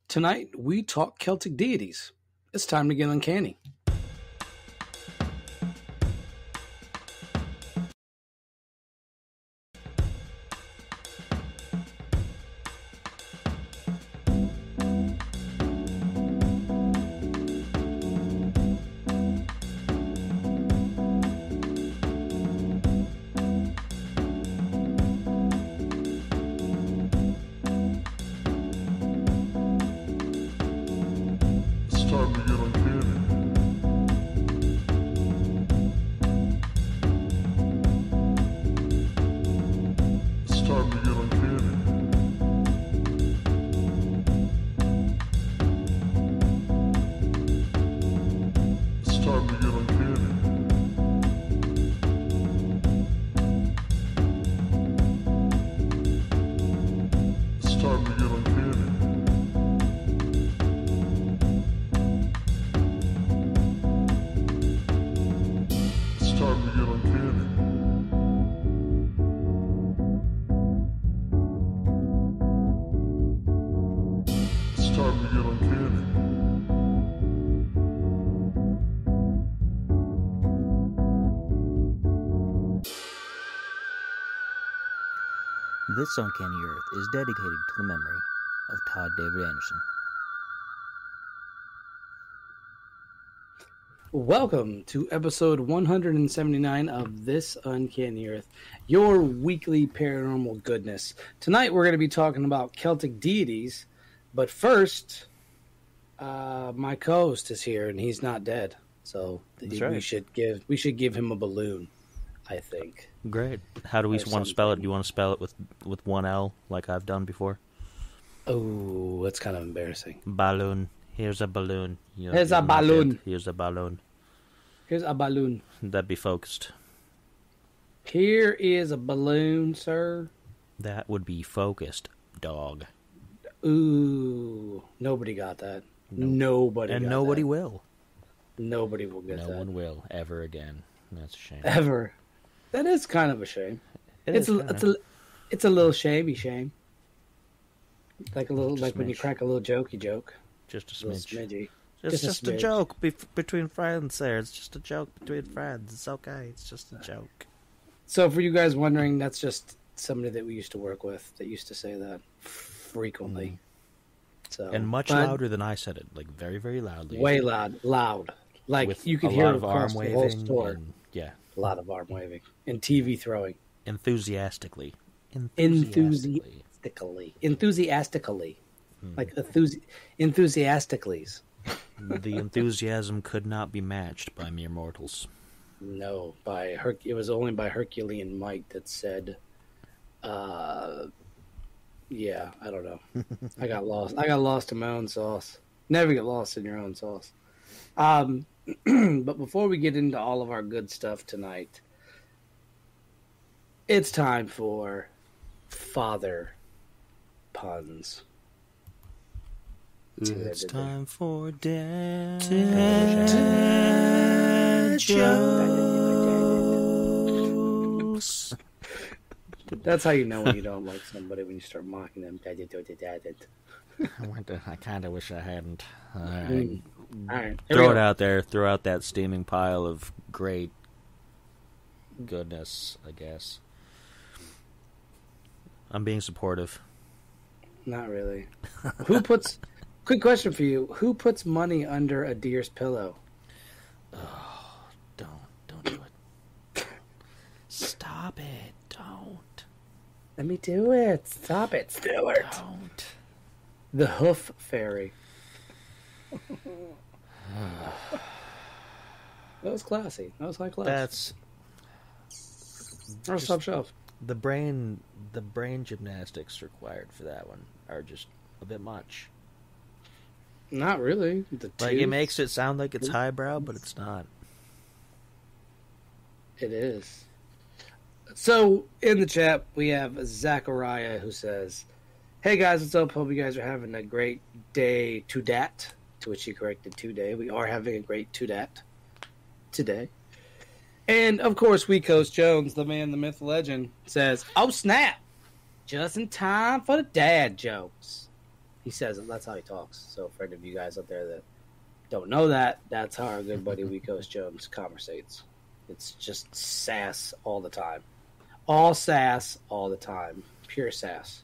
Tonight, we talk Celtic deities. It's time to get uncanny. This Uncanny Earth is dedicated to the memory of Todd David Anderson. Welcome to episode 179 of This Uncanny Earth, your weekly paranormal goodness. Tonight we're going to be talking about Celtic deities, but first, my co-host is here and he's not dead, so right. we should give him a balloon, I think. Great. How do we want to spell it? Do you want to spell it with one L, like I've done before? Oh, that's kind of embarrassing. Balloon. Here's a balloon. Here's a balloon. Here's a balloon. Here's a balloon. That'd be focused. Here is a balloon, sir. That would be focused, dog. Ooh, nobody got that. Nope. Nobody and got nobody that. will. Nobody will get that. No one will ever again. That's a shame. Ever. That is kind of a shame. It's a little shamey shame. Like a little, Just like when you smidge. crack a little jokey joke. Just a Little smidge. smidgy. It's Just just a a smidge. joke between friends there. It's just a joke between friends. It's okay. It's just a joke. So for you guys wondering, that's just somebody that we used to work with that used to say that frequently. So And much but louder than I said it. Like very, very loudly. way loud. Like With you could a hear lot it of across arm the whole waving. store. And, yeah. A lot of arm waving and TV throwing. Enthusiastically. Enthusiastically. Like enthusiastically. The enthusiasm could not be matched by mere mortals. No, it was only by Herculean might that said, yeah, I don't know. I got lost in my own sauce. Never get lost in your own sauce. But before we get into all of our good stuff tonight, it's time for father puns. It's time for dad jokes. That's how you know when you don't like somebody, when you start mocking them. I kind of wish I hadn't. All right. All right, Throw it out there. Throw out that steaming pile of great goodness, I guess. I'm being supportive. Not really. Quick question for you. Who puts money under a deer's pillow? Oh, don't do it. Stop it. Don't. Let me do it. Stop it, Stewart. Don't. The hoof fairy. That was classy. That was high class. That's top shelf. The brain gymnastics required for that one are just a bit much. Not really. Like, it makes it sound like it's highbrow, but it's not. It is. So, in the chat, we have Zachariah who says, "Hey guys, what's up? Hope you guys are having a great day to dat." To which he corrected today. We are having a great to dat today. And, of course, we Coast Jones, the man, the myth, the legend, says, "Oh, snap! Just in time for the dad jokes." He says it. That's how he talks. So for any of you guys out there that don't know that, that's how our good buddy Wekos Jones conversates. It's just sass all the time. All sass all the time. Pure sass.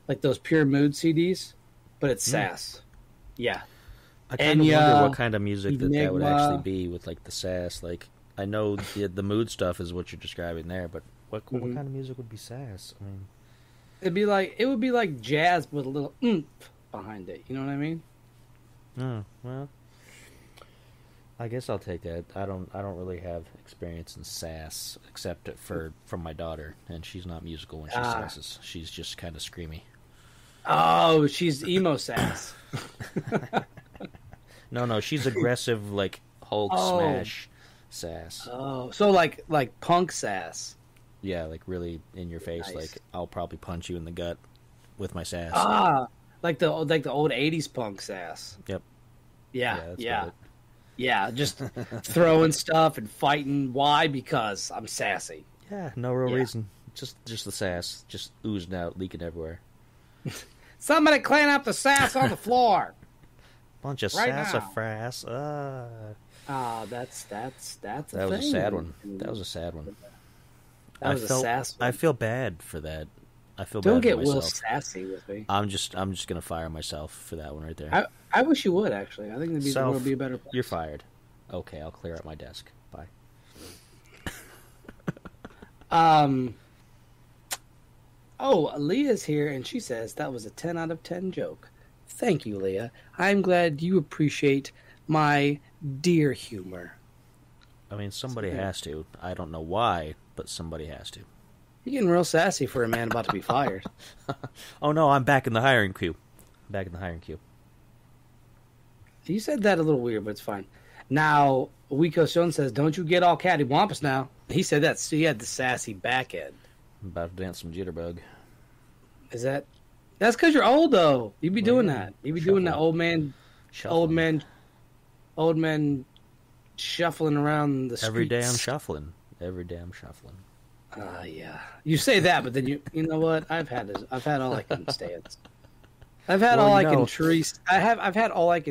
Like those Pure Mood CDs, but it's sass. Yeah. I kind of wonder what kind of music that would actually be with like the sass. Like I know the mood stuff is what you're describing there, but what kind of music would be sass? I mean, it would be like jazz with a little oomph behind it. You know what I mean? Oh, well, I guess I'll take that. I don't really have experience in sass except from my daughter, and she's not musical when she sasses. She's just kind of screamy. Oh, she's emo sass. No, she's aggressive, like Hulk smash sass. Oh, so like punk sass. Yeah, like really in your face. Nice. Like I'll probably punch you in the gut with my sass. Like the old '80s punk sass. Yep. Yeah. Just throwing stuff and fighting. Why? Because I'm sassy. Yeah, no real reason. Just the sass, just oozing out, leaking everywhere. Somebody clean up the sass on the floor. Bunch of sassafras. That's that was a sad one. That was a sad one. Sass one. I feel bad for that. I feel Don't bad get for myself. Will sassy with me. I'm just gonna fire myself for that one right there. I wish you would actually. I think the world would be a better place. You're fired. Okay, I'll clear out my desk. Bye. Oh, Leah's here, and she says that was a 10 out of 10 joke. Thank you, Leah. I'm glad you appreciate my dear humor. I mean, somebody has to. I don't know why, but somebody has to. You're getting real sassy for a man about to be fired. Oh, no, I'm back in the hiring queue. You said that a little weird, but it's fine. Now, Wekos Jones says, don't you get all cattywampus now. He said that, so he had the sassy back end. I'm about to dance some jitterbug. Is that... That's because you're old, though. You be doing that. You be doing that old man shuffling around the streets. Every day I'm shuffling. Yeah. You say that, but then you know what? I've had all I can stands. I've had all I can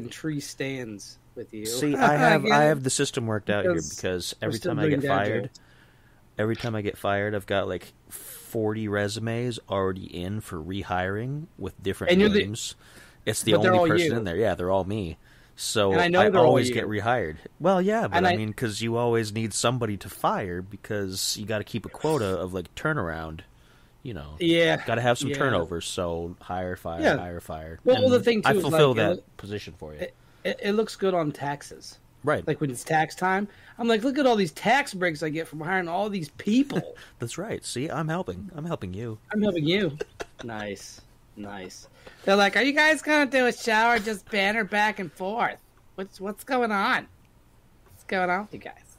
tree stands with you. See, I have the system worked out here because every time I get fired, I've got like 40 resumes already in for rehiring with different names. It's the only person in there. Yeah, they're all me. So I always get rehired. Well, yeah, but I mean, because you always need somebody to fire because you got to keep a quota of like turnaround. You know, got to have some turnover. So hire, fire. Well, the thing too, I fulfill that position for you. It looks good on taxes. Right. Like when it's tax time, I'm like, look at all these tax breaks I get from hiring all these people. That's right. See, I'm helping you. I'm helping you. Nice. They're like, are you guys going to do a show or just banter back and forth? What's going on? What's going on with you guys?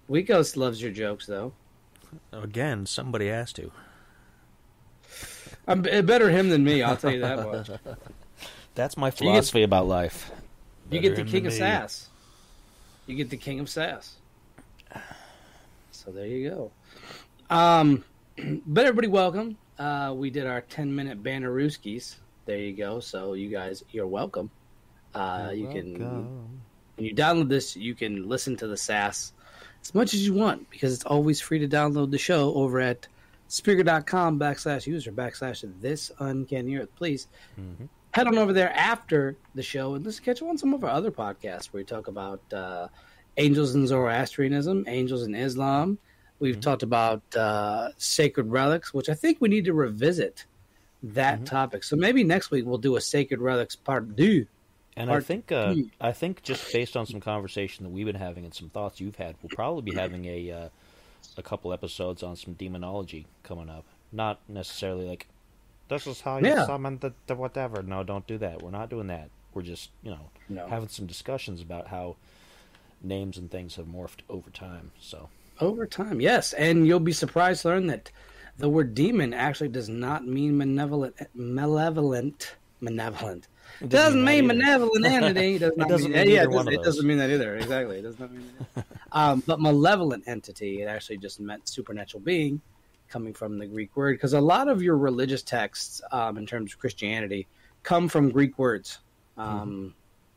Wekos loves your jokes, though. Again, somebody has to. I'm better him than me, I'll tell you that much. That's my philosophy about life. You get the king of sass. So there you go. But everybody, welcome. We did our 10-minute Bannerooskies. There you go. So you guys, you're welcome. When you download this, you can listen to the sass as much as you want because it's always free to download the show over at Spreaker.com/user/This Uncanny Earth. Please head on over there after the show and let's catch on some of our other podcasts where we talk about angels in Zoroastrianism, angels in Islam. We've talked about sacred relics, which I think we need to revisit that topic. So maybe next week we'll do a sacred relics part 2. And I think just based on some conversation that we've been having and some thoughts you've had, we'll probably be having a couple episodes on some demonology coming up. Not necessarily like, this is how you summon the whatever. No, don't do that. We're not doing that. We're just, having some discussions about how names and things have morphed over time. So over time, yes. And you'll be surprised to learn that the word demon actually does not mean malevolent. It doesn't mean benevolent entity. It doesn't mean that either. Exactly. It does not mean that. But malevolent entity, it actually just meant supernatural being, coming from the Greek word. Because a lot of your religious texts, in terms of Christianity, come from Greek words.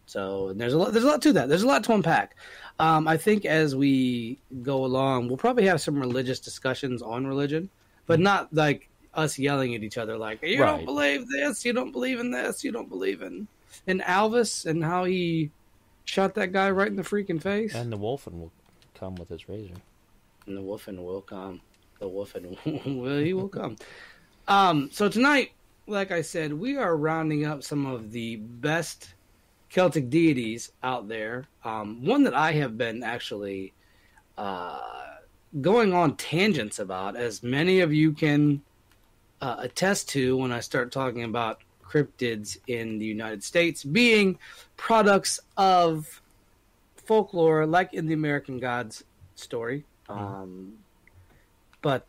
So there's a lot to that. There's a lot to unpack. I think as we go along, we'll probably have some religious discussions on religion, but not like us yelling at each other like, you don't believe this, you don't believe in this, you don't believe in Alvis and how he shot that guy right in the freaking face. And the Wolfen will come with his razor. And the Wolfen will come. The Wolfen he will come. So tonight, like I said, we are rounding up some of the best Celtic deities out there. One that I have been actually going on tangents about, as many of you can attest to when I start talking about cryptids in the United States being products of folklore, like in the American Gods story. But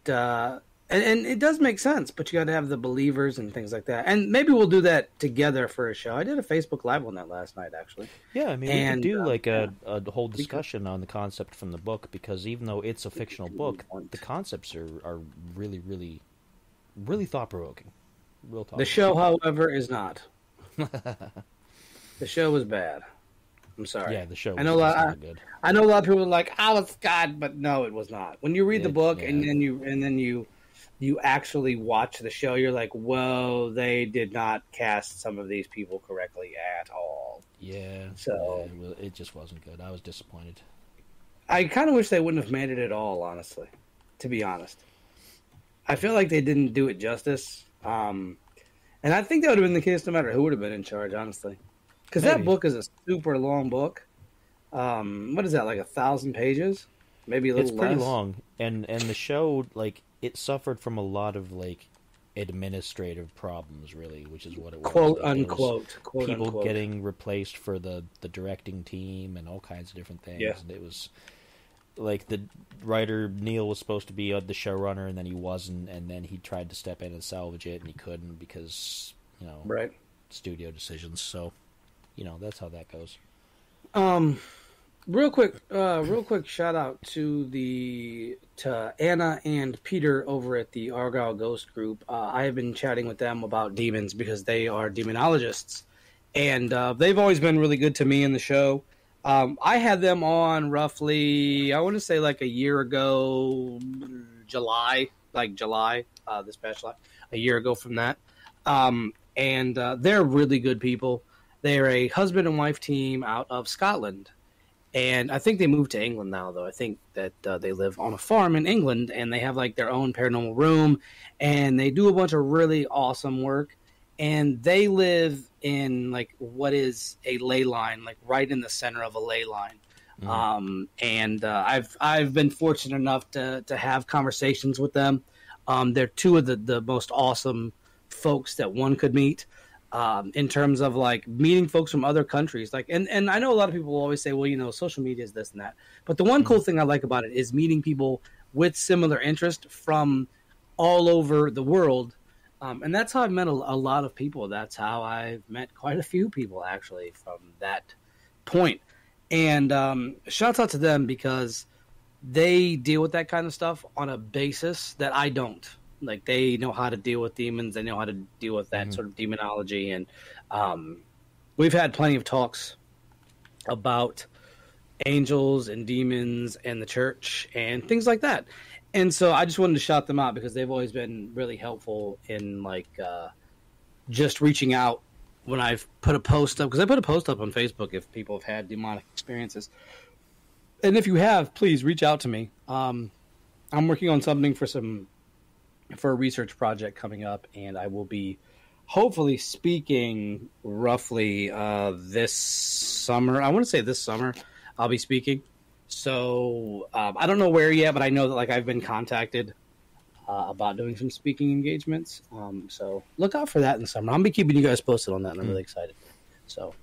it does make sense, but you got to have the believers and things like that. And maybe we'll do that together for a show. I did a Facebook Live on that last night, actually. Yeah, I mean, we could do like a whole discussion on the concept from the book, because even though it's a fictional book, the concepts are really, really, really thought-provoking. Real thought-provoking. The show, however, is not. The show was bad. I'm sorry. Yeah, the show was not good. I know a lot of people are like, "Oh, it's God," but no, it was not. When you read the book and then you actually watch the show, you're like, "Whoa, they did not cast some of these people correctly at all." Yeah. So it just wasn't good. I was disappointed. I kind of wish they wouldn't have made it at all, honestly. To be honest, I feel like they didn't do it justice. And I think that would have been the case no matter who would have been in charge, honestly. Because that book is a super long book. What is that, like 1,000 pages? Maybe a little less? It's pretty long. And the show, like, it suffered from a lot of, like, administrative problems, really, which is what it was. Quote, unquote. People getting replaced for the directing team and all kinds of different things. Yeah. And it was, like, the writer, Neil, was supposed to be the showrunner, and then he wasn't, and then he tried to step in and salvage it, and he couldn't because, studio decisions, so... that's how that goes. Real quick shout out to Anna and Peter over at the Argyle Ghost Group. I have been chatting with them about demons because they are demonologists, and they've always been really good to me in the show. I had them on roughly, I want to say like a year ago, July, this past July, a year ago from that. And they're really good people. They're a husband and wife team out of Scotland. And I think they moved to England now, though. I think that they live on a farm in England, and they have like their own paranormal room, and they do a bunch of really awesome work. And they live in like what is a ley line, like right in the center of a ley line. I've been fortunate enough to have conversations with them. They're two of the most awesome folks that one could meet. In terms of like meeting folks from other countries, like, and I know a lot of people will always say, well, social media is this and that, but the one cool thing I like about it is meeting people with similar interest from all over the world, and that's how I've met a lot of people. That's how I've met quite a few people actually from that point. And shouts out to them because they deal with that kind of stuff on a basis that I don't. Like, they know how to deal with demons. They know how to deal with that sort of demonology. And we've had plenty of talks about angels and demons and the church and things like that. And so I just wanted to shout them out because they've always been really helpful in, like, just reaching out when I've put a post up. Because I put a post up on Facebook if people have had demonic experiences. And if you have, please reach out to me. I'm working on something for a research project coming up, and I will be hopefully speaking roughly this summer. I want to say this summer I'll be speaking. So I don't know where yet, but I know that like I've been contacted about doing some speaking engagements. So look out for that in the summer. I'll be keeping you guys posted on that, and I'm really excited. So,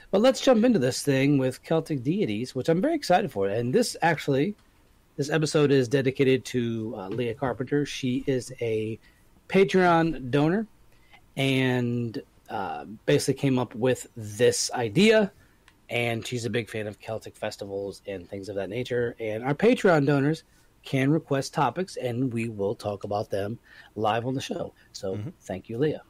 but let's jump into this thing with Celtic deities, which I'm very excited for. And this episode is dedicated to Leah Carpenter. She is a Patreon donor and basically came up with this idea. And she's a big fan of Celtic festivals and things of that nature. And our Patreon donors can request topics, and we will talk about them live on the show. So thank you, Leah.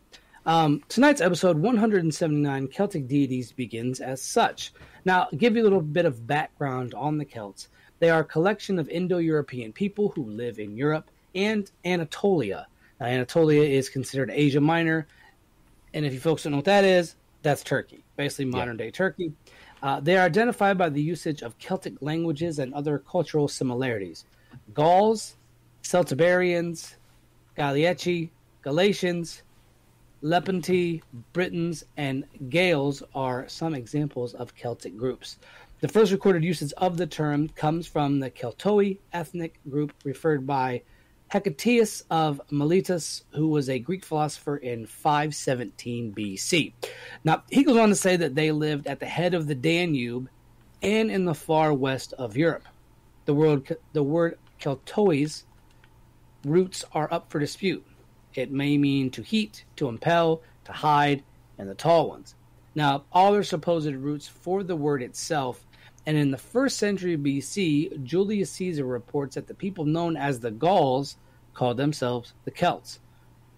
Tonight's episode 179, Celtic Deities, begins as such. Now, I'll give you a little bit of background on the Celts. They are a collection of Indo-European people who live in Europe and Anatolia. Now, Anatolia is considered Asia Minor, and if you folks don't know what that is, that's Turkey, basically modern-day Turkey. They are identified by the usage of Celtic languages and other cultural similarities. Gauls, Celtiberians, Gallieci, Galatians, Lepenti, Britons, and Gaels are some examples of Celtic groups. The first recorded usage of the term comes from the Keltoi ethnic group referred by Hecataeus of Miletus, who was a Greek philosopher in 517 BC. Now, he goes on to say that they lived at the head of the Danube and in the far west of Europe. The word Keltois roots are up for dispute. It may mean to heat, to impel, to hide, and the tall ones. Now, all are supposed roots for the word itself, and in the 1st century BC, Julius Caesar reports that the people known as the Gauls called themselves the Celts.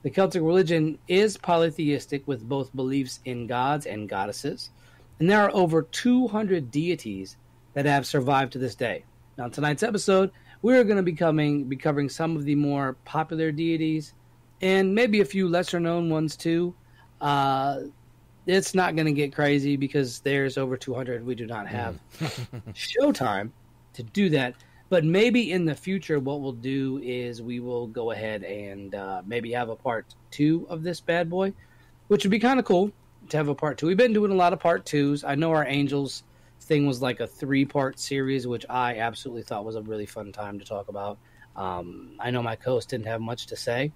The Celtic religion is polytheistic with both beliefs in gods and goddesses, and there are over 200 deities that have survived to this day. Now, in tonight's episode, we're going to be covering some of the more popular deities, and maybe a few lesser-known ones, too. It's not going to get crazy because there's over 200. We do not have showtime to do that. But maybe in the future, what we'll do is we will go ahead and maybe have a part 2 of this bad boy, which would be kind of cool to have a part 2. We've been doing a lot of part 2s. I know our Angels thing was like a 3-part series, which I absolutely thought was a really fun time to talk about. I know my co-host didn't have much to say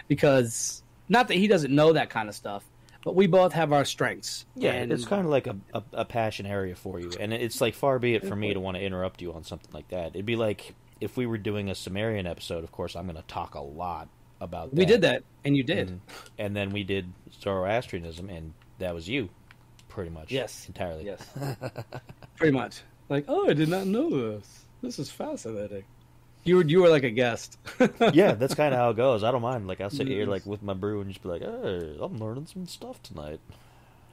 because not that he doesn't know that kind of stuff, but we both have our strengths. Yeah, and it's kind of like a passion area for you, and it's like far be it for me to want to interrupt you on something like that. It'd be like if we were doing a Sumerian episode. Of course, I'm going to talk a lot about that. We did that, and you did. And then we did Zoroastrianism, and that was you, pretty much. Yes. Entirely. Yes. Pretty much. Like, oh, I did not know this. This is fascinating. You were like a guest. Yeah, that's kind of how it goes. I don't mind. Like, I'll sit here like with my brew and just be like, hey, I'm learning some stuff tonight.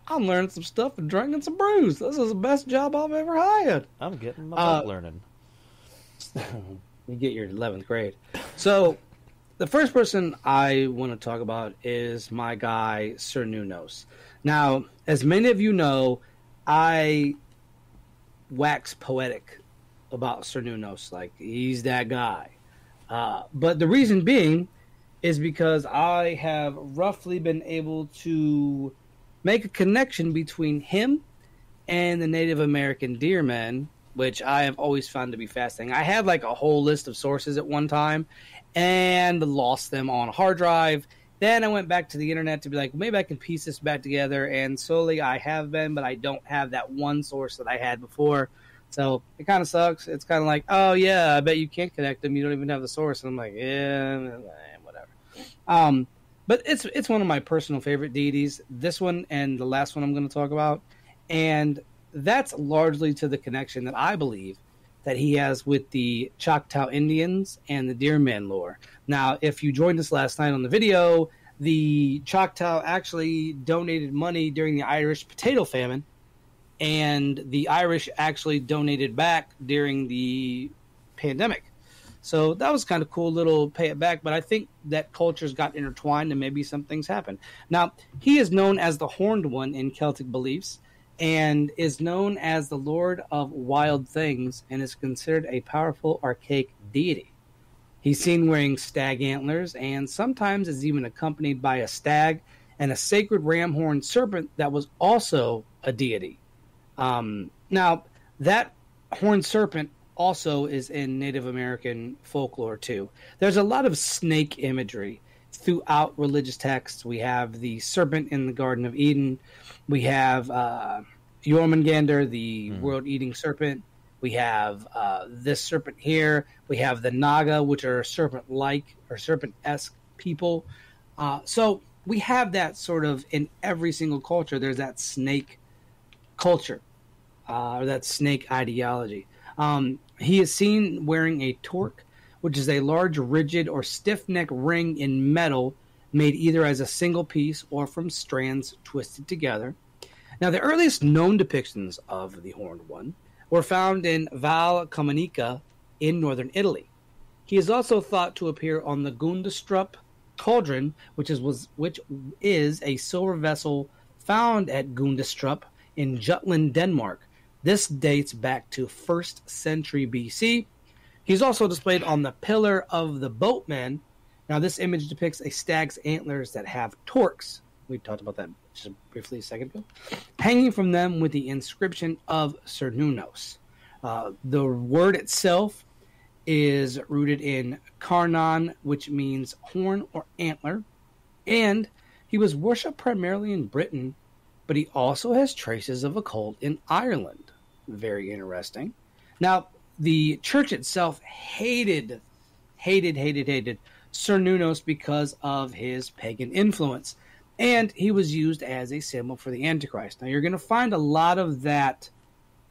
I'm learning some stuff and drinking some brews. This is the best job I've ever had. I'm getting my butt learning. You get your 11th grade. So, the first person I want to talk about is my guy, Sir Nunos. Now, as many of you know, I wax poetic about Sir Nunos. Like, he's that guy. But the reason being is because I have roughly been able to make a connection between him and the Native American deer men, which I have always found to be fascinating. I had like a whole list of sources at one time and lost them on a hard drive. Then I went back to the internet to be like, maybe I can piece this back together, and slowly I have been, but I don't have that one source that I had before. So it kind of sucks. It's kind of like, oh, yeah, I bet you can't connect them. You don't even have the source. And I'm like, yeah, whatever. But it's one of my personal favorite deities, this one and the last one I'm going to talk about. And that's largely to the connection that I believe that he has with the Choctaw Indians and the Deer Man lore. Now, if you joined us last night on the video, the Choctaw actually donated money during the Irish potato famine, and the Irish actually donated back during the pandemic. So that was kind of cool, little pay it back, but I think that cultures got intertwined and maybe some things happened. Now, he is known as the Horned One in Celtic beliefs and is known as the Lord of Wild Things and is considered a powerful archaic deity. He's seen wearing stag antlers and sometimes is even accompanied by a stag and a sacred ram-horned serpent that was also a deity. Now, that horned serpent also is in Native American folklore, too. There's a lot of snake imagery throughout religious texts. We have the serpent in the Garden of Eden. We have Jormungandr, the world-eating serpent. We have this serpent here. We have the Naga, which are serpent-like or serpent-esque people. So we have that sort of in every single culture. There's that snake culture or that snake ideology. He is seen wearing a torque, which is a large, rigid, or stiff-neck ring in metal made either as a single piece or from strands twisted together. Now, the earliest known depictions of the Horned One were found in Val Camonica in northern Italy. He is also thought to appear on the Gundestrup cauldron, which is a silver vessel found at Gundestrup in Jutland, Denmark. This dates back to 1st century BC. He's also displayed on the Pillar of the Boatman. Now, this image depicts a stag's antlers that have torques. We talked about that just briefly a second ago. Hanging from them with the inscription of Cernunnos. The word itself is rooted in Carnon, which means horn or antler. And he was worshipped primarily in Britain, but he also has traces of a cult in Ireland. Very interesting. Now, the church itself hated Cernunnos because of his pagan influence, and he was used as a symbol for the Antichrist. Now, you're going to find a lot of that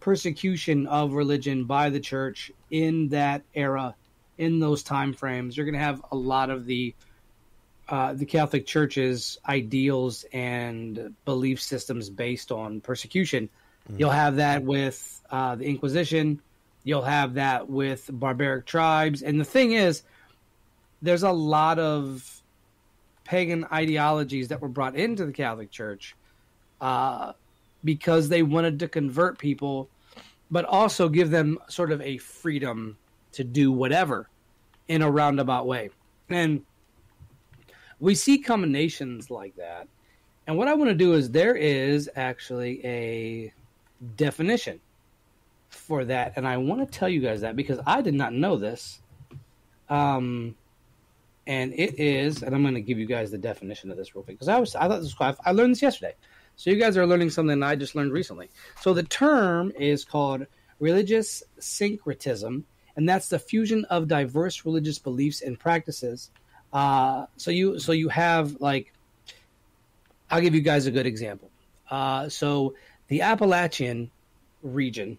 persecution of religion by the church in that era, in those time frames. You're going to have a lot of the Catholic Church's ideals and belief systems based on persecution. Mm-hmm. You'll have that with the Inquisition. You'll have that with barbaric tribes. And the thing is, there's a lot of pagan ideologies that were brought into the Catholic Church because they wanted to convert people, but also give them sort of a freedom to do whatever in a roundabout way. And we see combinations like that. And what I want to do is there is actually a definition for that. And I want to tell you guys that because I did not know this. And it is, and I'm going to give you guys the definition of this real quick because I thought this was cool. I learned this yesterday. So you guys are learning something I just learned recently. So the term is called religious syncretism, and that's the fusion of diverse religious beliefs and practices. So you have, like, I'll give you guys a good example. So the Appalachian region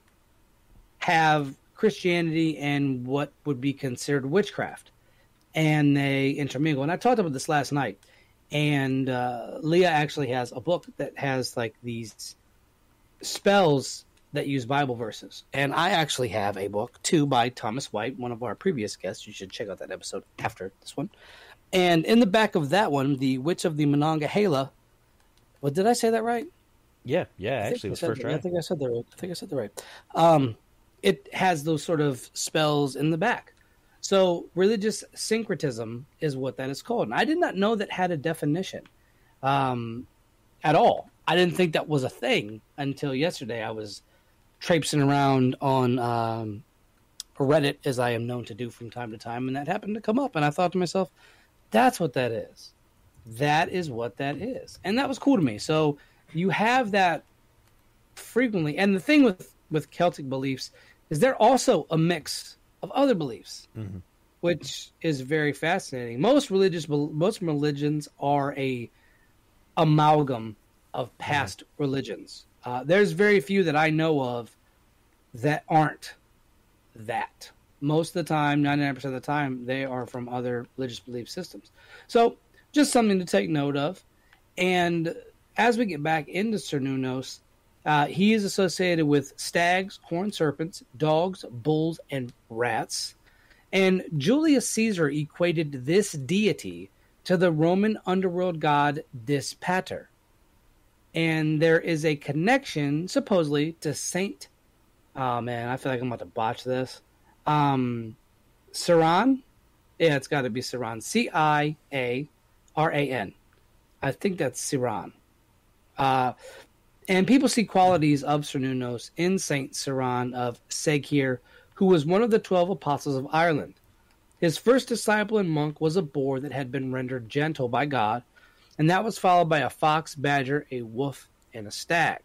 have Christianity and what would be considered witchcraft, and they intermingle. And I talked about this last night, and Leah actually has a book that has like these spells that use Bible verses. And I actually have a book too by Thomas White, one of our previous guests. You should check out that episode after this one. And in the back of that one, the Witch of the Monongahela. Well, did I say that right? Yeah, actually, it was first right. I think I said that right. It has those sort of spells in the back. So religious syncretism is what that is called. And I did not know that had a definition at all. I didn't think that was a thing until yesterday. I was traipsing around on Reddit, as I am known to do from time to time, and that happened to come up. And I thought to myself, that's what that is. That is what that is. And that was cool to me. So you have that frequently. And the thing with Celtic beliefs is they're also a mix of other beliefs, mm-hmm. which is very fascinating. Most religions are a amalgam of past mm-hmm. religions. There's very few that I know of that aren't that. Most of the time, 99% of the time, they are from other religious belief systems. So just something to take note of. And as we get back into Cernunnos, he is associated with stags, horned serpents, dogs, bulls, and rats. And Julius Caesar equated this deity to the Roman underworld god Dis Pater. And there is a connection, supposedly, to Saint... Oh, man, I feel like I'm about to botch this. Ciaran? Yeah, it's got to be Ciaran. Ciaran. I think that's Ciaran. And people see qualities of Cernunnos in Saint Ciaran of Seghir, who was one of the 12 apostles of Ireland. His first disciple and monk was a boar that had been rendered gentle by God, and that was followed by a fox, badger, a wolf, and a stag.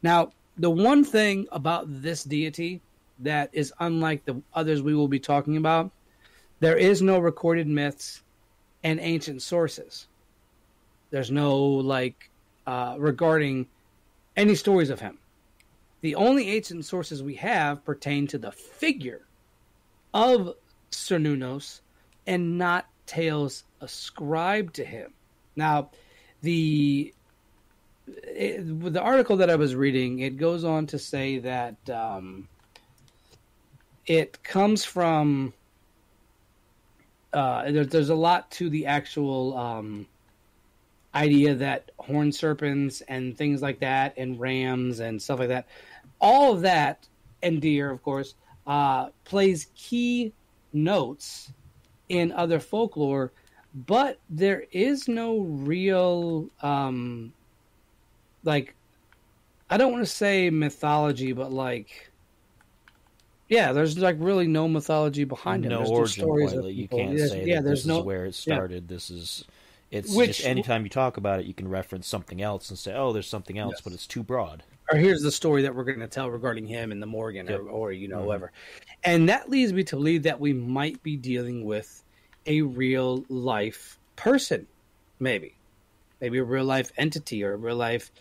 Now, the one thing about this deity that is unlike the others we will be talking about, there is no recorded myths and ancient sources. There's no, regarding any stories of him. The only ancient sources we have pertain to the figure of Cernunnos and not tales ascribed to him. Now, the the article that I was reading, it goes on to say that it comes from there's a lot to the actual idea that horned serpents and things like that, and rams and stuff like that, all of that, and deer, of course, plays key notes in other folklore, but there is no real like, I don't want to say mythology, but like, yeah, there's like really no mythology behind it. No There's origin stories point. of You people. can't say that this is where it started. Yeah. This is, it's Which, just anytime you talk about it, you can reference something else and say, oh, there's something else, yes, but it's too broad. or here's the story that we're going to tell regarding him and the Morgan, Yep. or you know, Mm-hmm. whatever. And that leads me to believe that we might be dealing with a real life person, maybe a real life entity or a real life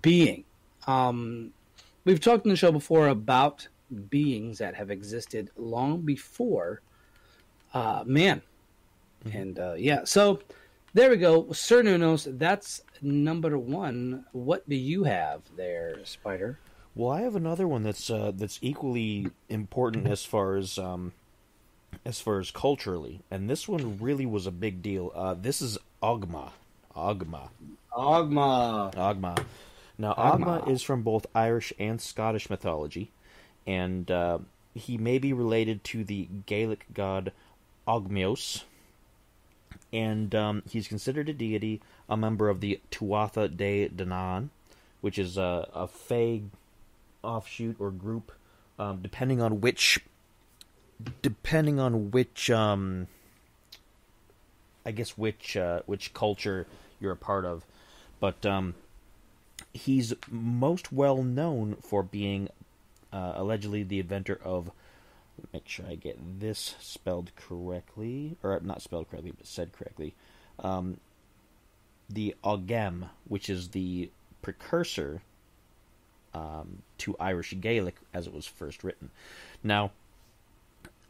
being. We've talked in the show before about beings that have existed long before man. Mm-hmm. And yeah, so there we go. Sir Nunos, that's number one. What do you have there, Spider? Well, I have another one that's equally important as far as culturally, and this one really was a big deal. This is Ogma. Ogma. Now, Ogma is from both Irish and Scottish mythology, and he may be related to the Gaelic god Ogmios, and he's considered a deity, a member of the Tuatha De Danann, which is a Fae offshoot or group, depending on which I guess which culture you're a part of, but he's most well known for being allegedly the inventor of, make sure I get this spelled correctly, or not spelled correctly, but said correctly, the Ogam, which is the precursor to Irish Gaelic as it was first written. Now,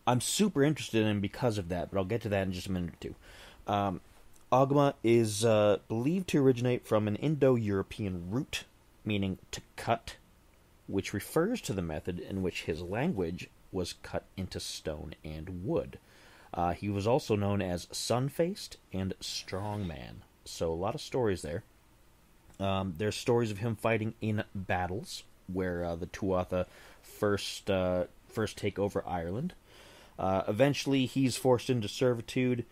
I'm super interested in him because of that, but I'll get to that in just a minute or two. Ogma is believed to originate from an Indo-European root, meaning to cut, which refers to the method in which his language was cut into stone and wood. He was also known as Sun-Faced and Strongman, so a lot of stories there. There's stories of him fighting in battles, where the Tuatha first take over Ireland. Eventually, he's forced into servitude,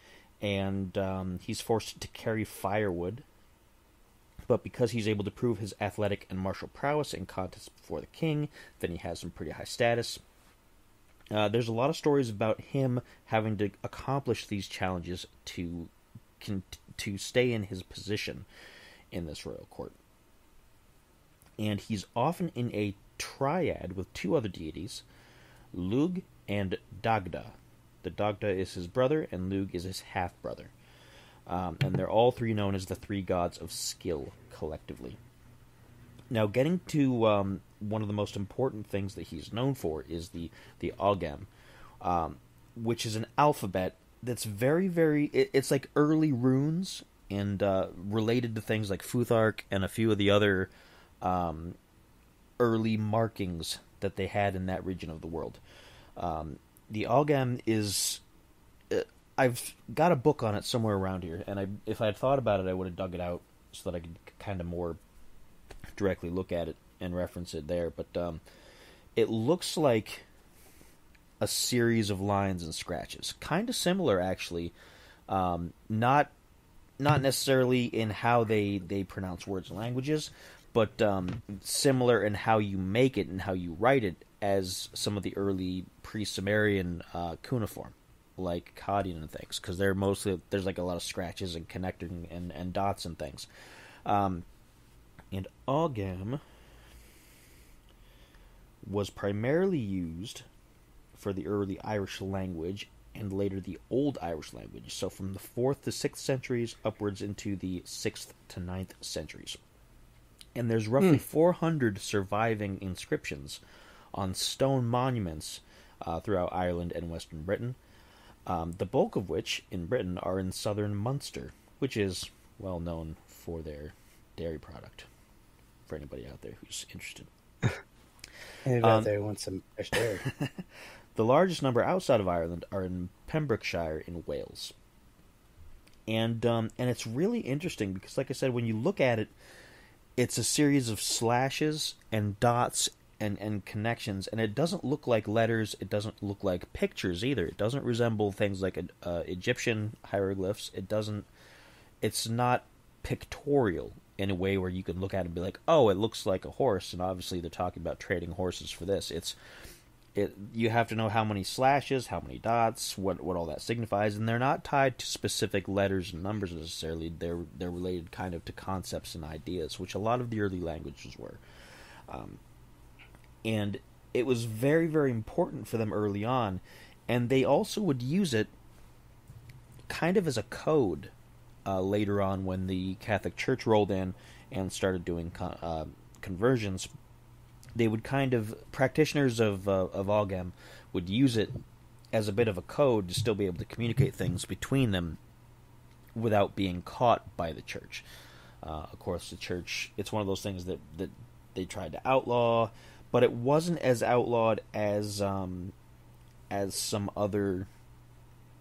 and he's forced to carry firewood. But because he's able to prove his athletic and martial prowess in contests before the king, then he has some pretty high status. There's a lot of stories about him having to accomplish these challenges to stay in his position in this royal court. And he's often in a triad with two other deities, Lug and Dagda. The Dagda is his brother, and Lug is his half-brother. And they're all three known as the three gods of skill, collectively. Now, getting to one of the most important things that he's known for is the Ogam, which is an alphabet that's very, very... It's like early runes, and related to things like Futhark and a few of the other early markings that they had in that region of the world. The Ogam is... I've got a book on it somewhere around here, and if I had thought about it, I would have dug it out so that I could kind of more directly look at it and reference it there. But it looks like a series of lines and scratches. Kind of similar, actually. Not necessarily in how they pronounce words and languages, but similar in how you make it and how you write it as some of the early pre-Sumerian cuneiform, like Akkadian and things, because there's like a lot of scratches and connecting and dots and things. And Ogam was primarily used for the early Irish language and later the Old Irish language, so from the 4th to 6th centuries upwards into the 6th to 9th centuries. And there's roughly 400 surviving inscriptions on stone monuments throughout Ireland and Western Britain, the bulk of which in Britain are in southern Munster, which is well known for their dairy product. For anybody out there who's interested. Anybody out there who wants some fresh dairy. The largest number outside of Ireland are in Pembrokeshire in Wales. And it's really interesting because, like I said, when you look at it, it's a series of slashes and dots and connections, and it doesn't look like letters. It doesn't look like pictures either. It doesn't resemble things like Egyptian hieroglyphs. It's not pictorial in a way where you can look at it and be like, oh, it looks like a horse, and obviously they're talking about trading horses for this. You have to know how many slashes, how many dots, what all that signifies, and they're not tied to specific letters and numbers necessarily. They're related kind of to concepts and ideas, which a lot of the early languages were. And it was very, very important for them early on, and they also would use it kind of as a code later on when the Catholic Church rolled in and started doing conversions. They would practitioners of Ogham would use it as a bit of a code to still be able to communicate things between them without being caught by the church. Of course, the church, it's one of those things that they tried to outlaw, but it wasn't as outlawed as some other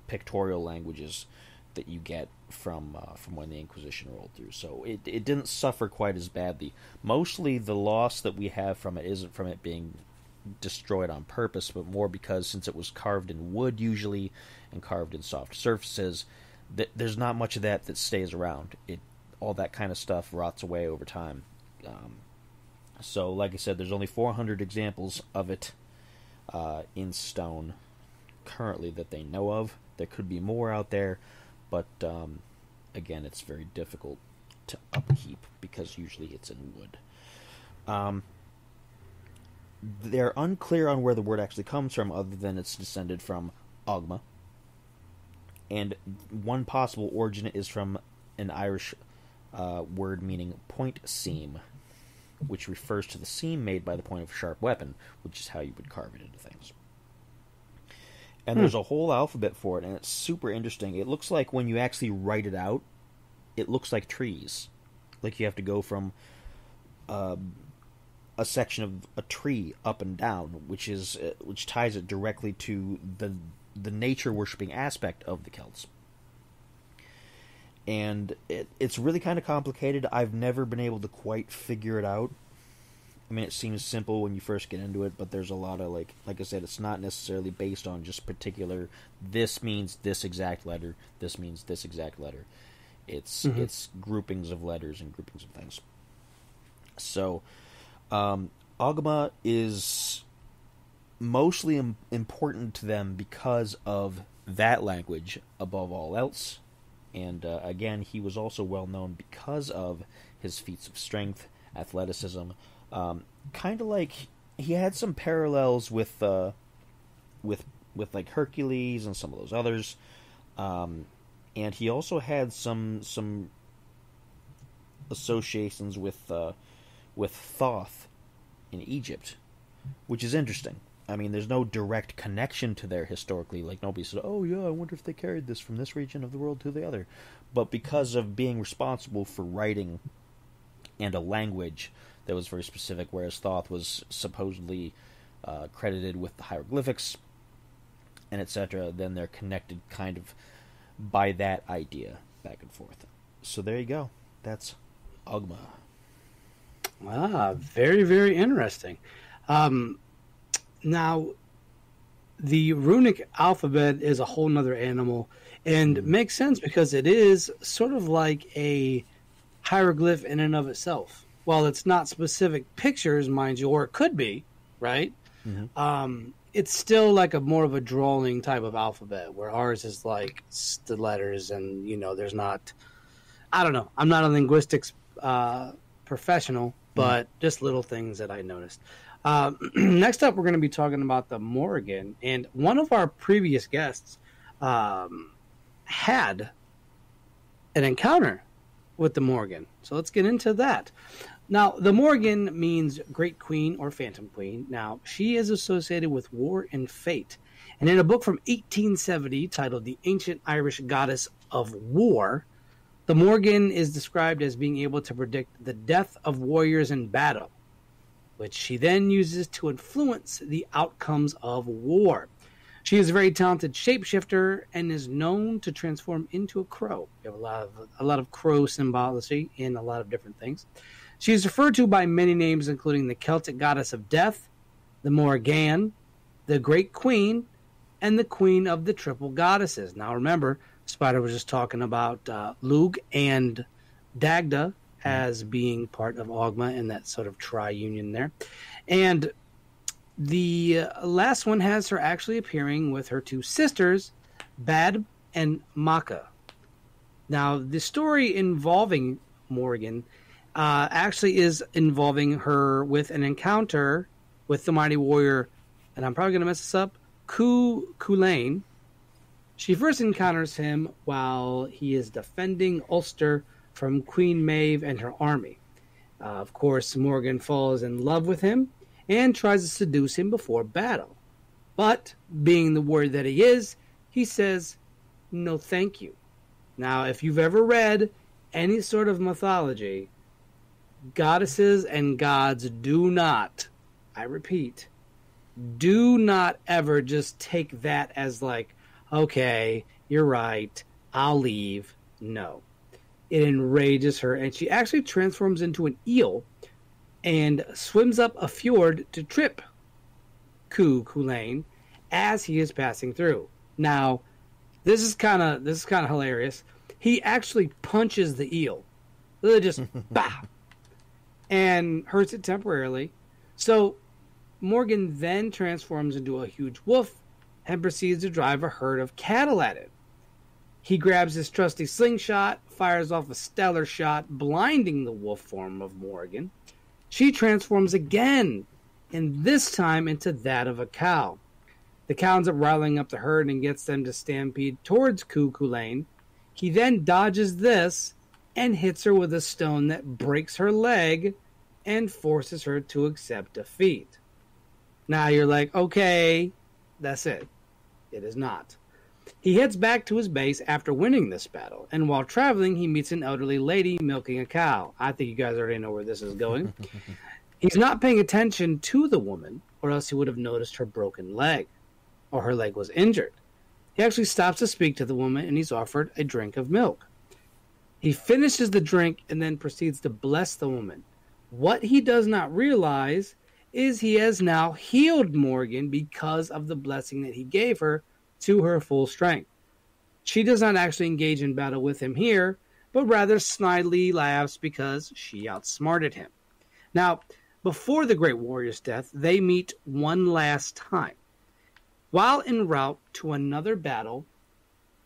pictorial languages that you get from when the Inquisition rolled through. So it didn't suffer quite as badly. Mostly the loss that we have from it isn't from it being destroyed on purpose, but more because since it was carved in wood usually and carved in soft surfaces, there's not much of that stays around. All that kind of stuff rots away over time. So like I said, there's only 400 examples of it in stone currently that they know of. There could be more out there, but again, it's very difficult to upkeep because usually it's in wood. They're unclear on where the word actually comes from, other than it's descended from Ogma. And one possible origin is from an Irish word meaning point seam, which refers to the seam made by the point of a sharp weapon, which is how you would carve it into things. And there's a whole alphabet for it, and it's super interesting. It looks like when you actually write it out, it looks like trees. Like you have to go from a section of a tree up and down, which ties it directly to the nature worshipping aspect of the Celts. And it's really kind of complicated. I've never been able to quite figure it out. I mean, it seems simple when you first get into it, but there's a lot of, like I said, it's not necessarily based on just particular, this means this exact letter, this means this exact letter. It's groupings of letters and groupings of things. So, Ogma is mostly important to them because of that language above all else. And again, he was also well known because of his feats of strength, athleticism. Kind of like he had some parallels with like Hercules and some of those others, and he also had some associations with Thoth in Egypt, which is interesting. I mean, there's no direct connection to there historically. Like, nobody said, oh yeah, I wonder if they carried this from this region of the world to the other. But because of being responsible for writing and a language that was very specific, whereas Thoth was supposedly credited with the hieroglyphics and etc., then they're connected kind of by that idea back and forth. So there you go. That's Ogma. Very, very interesting. Now, the runic alphabet is a whole nother animal, and it makes sense because it is sort of like a hieroglyph in and of itself. While it's not specific pictures, mind you, or it could be, right? Mm-hmm. It's still like a more of a drawing type of alphabet, where ours is like the letters, and there's not. I don't know. I'm not a linguistics professional, but just little things that I noticed. Next up, we're going to be talking about the Morrigan, and one of our previous guests had an encounter with the Morrigan. So let's get into that. Now, the Morrigan means Great Queen or Phantom Queen. Now, she is associated with war and fate. And in a book from 1870 titled The Ancient Irish Goddess of War, The Morgan is described as being able to predict the death of warriors in battle, which she then uses to influence the outcomes of war. She is a very talented shapeshifter and is known to transform into a crow. We have a lot of crow symbology in a lot of different things. She is referred to by many names, including the Celtic goddess of death, the Morrigan, the Great Queen, and the Queen of the Triple Goddesses. Now remember, Spider was just talking about Lug and Dagda as being part of Ogma and that sort of tri-union there. And the last one has her actually appearing with her two sisters, Bad and Maka. Now, the story involving Morgan actually is involving her with an encounter with the mighty warrior, and I'm probably going to mess this up, Kulane. She first encounters him while he is defending Ulster from Queen Maeve and her army. Of course, Morgan falls in love with him and tries to seduce him before battle. But, being the warrior that he is, he says, no thank you. Now, if you've ever read any sort of mythology, goddesses and gods do not, I repeat, do not ever just take that as like, okay, you're right, I'll leave. No. It enrages her, and she actually transforms into an eel and swims up a fjord to trip Kulane as he is passing through. Now, this is kind of hilarious. He actually punches the eel, just bah, and hurts it temporarily. So Morgan then transforms into a huge wolf and proceeds to drive a herd of cattle at it. He grabs his trusty slingshot, fires off a stellar shot, blinding the wolf form of Morgan. She transforms again, and this time into that of a cow. The cow ends up riling up the herd and gets them to stampede towards Kulane. He then dodges this and hits her with a stone that breaks her leg and forces her to accept defeat. Now you're like, okay, that's it. It is not. He heads back to his base after winning this battle, and while traveling, he meets an elderly lady milking a cow. I think you guys already know where this is going. He's not paying attention to the woman, or else he would have noticed her broken leg, or her leg was injured. He actually stops to speak to the woman, and he's offered a drink of milk. He finishes the drink and then proceeds to bless the woman. What he does not realize is he has now healed Morgan because of the blessing that he gave her to her full strength. She does not actually engage in battle with him here, but rather snidely laughs because she outsmarted him. Now, before the Great Warrior's death, they meet one last time. While en route to another battle,